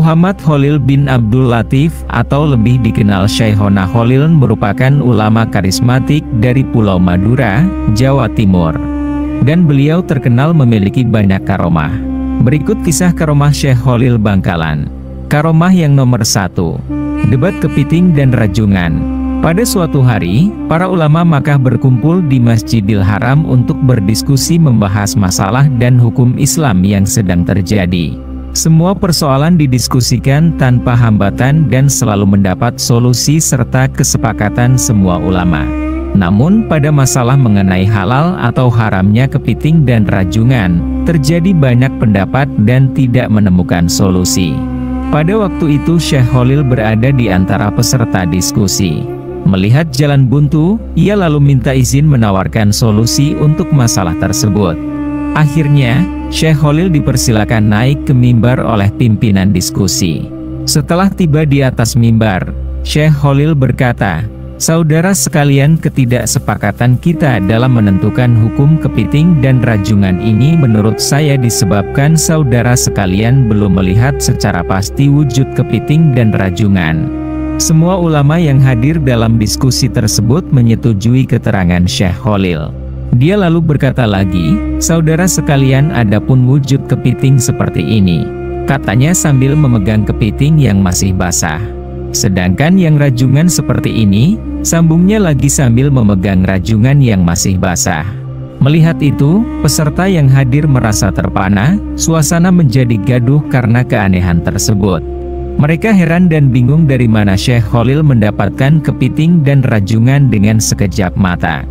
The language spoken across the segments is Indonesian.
Muhammad Khalil bin Abdul Latif atau lebih dikenal Syekhona Khalil merupakan ulama karismatik dari Pulau Madura, Jawa Timur. Dan beliau terkenal memiliki banyak karomah. Berikut kisah karomah Syekh Khalil Bangkalan. Karomah yang nomor 1. Debat kepiting dan rajungan. Pada suatu hari, para ulama Makkah berkumpul di Masjidil Haram untuk berdiskusi membahas masalah dan hukum Islam yang sedang terjadi. Semua persoalan didiskusikan tanpa hambatan dan selalu mendapat solusi serta kesepakatan semua ulama. Namun pada masalah mengenai halal atau haramnya kepiting dan rajungan, terjadi banyak pendapat dan tidak menemukan solusi. Pada waktu itu Syekh Khalil berada di antara peserta diskusi. Melihat jalan buntu, ia lalu minta izin menawarkan solusi untuk masalah tersebut. Akhirnya, Syekh Khalil dipersilakan naik ke mimbar oleh pimpinan diskusi. Setelah tiba di atas mimbar, Syekh Khalil berkata, "Saudara sekalian, ketidaksepakatan kita dalam menentukan hukum kepiting dan rajungan ini menurut saya disebabkan saudara sekalian belum melihat secara pasti wujud kepiting dan rajungan." Semua ulama yang hadir dalam diskusi tersebut menyetujui keterangan Syekh Khalil. Dia lalu berkata lagi, "Saudara sekalian, adapun wujud kepiting seperti ini," katanya sambil memegang kepiting yang masih basah. "Sedangkan yang rajungan seperti ini," sambungnya lagi sambil memegang rajungan yang masih basah. Melihat itu, peserta yang hadir merasa terpana, suasana menjadi gaduh karena keanehan tersebut. Mereka heran dan bingung dari mana Syekh Khalil mendapatkan kepiting dan rajungan dengan sekejap mata.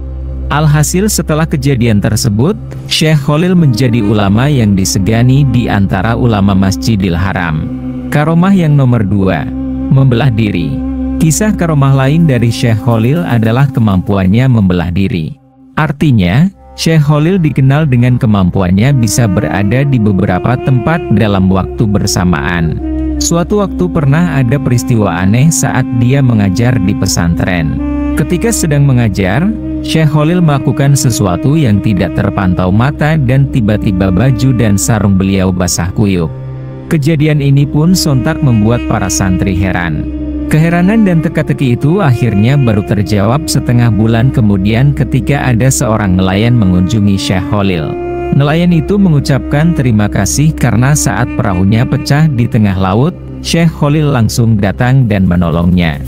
Alhasil setelah kejadian tersebut, Syekh Khalil menjadi ulama yang disegani di antara ulama Masjidil Haram. Karomah yang nomor 2. Membelah diri. Kisah karomah lain dari Syekh Khalil adalah kemampuannya membelah diri. Artinya, Syekh Khalil dikenal dengan kemampuannya bisa berada di beberapa tempat dalam waktu bersamaan. Suatu waktu pernah ada peristiwa aneh saat dia mengajar di pesantren. Ketika sedang mengajar, Syekh Khalil melakukan sesuatu yang tidak terpantau mata dan tiba-tiba baju dan sarung beliau basah kuyup. Kejadian ini pun sontak membuat para santri heran. Keheranan dan teka-teki itu akhirnya baru terjawab setengah bulan kemudian ketika ada seorang nelayan mengunjungi Syekh Khalil. Nelayan itu mengucapkan terima kasih karena saat perahunya pecah di tengah laut, Syekh Khalil langsung datang dan menolongnya.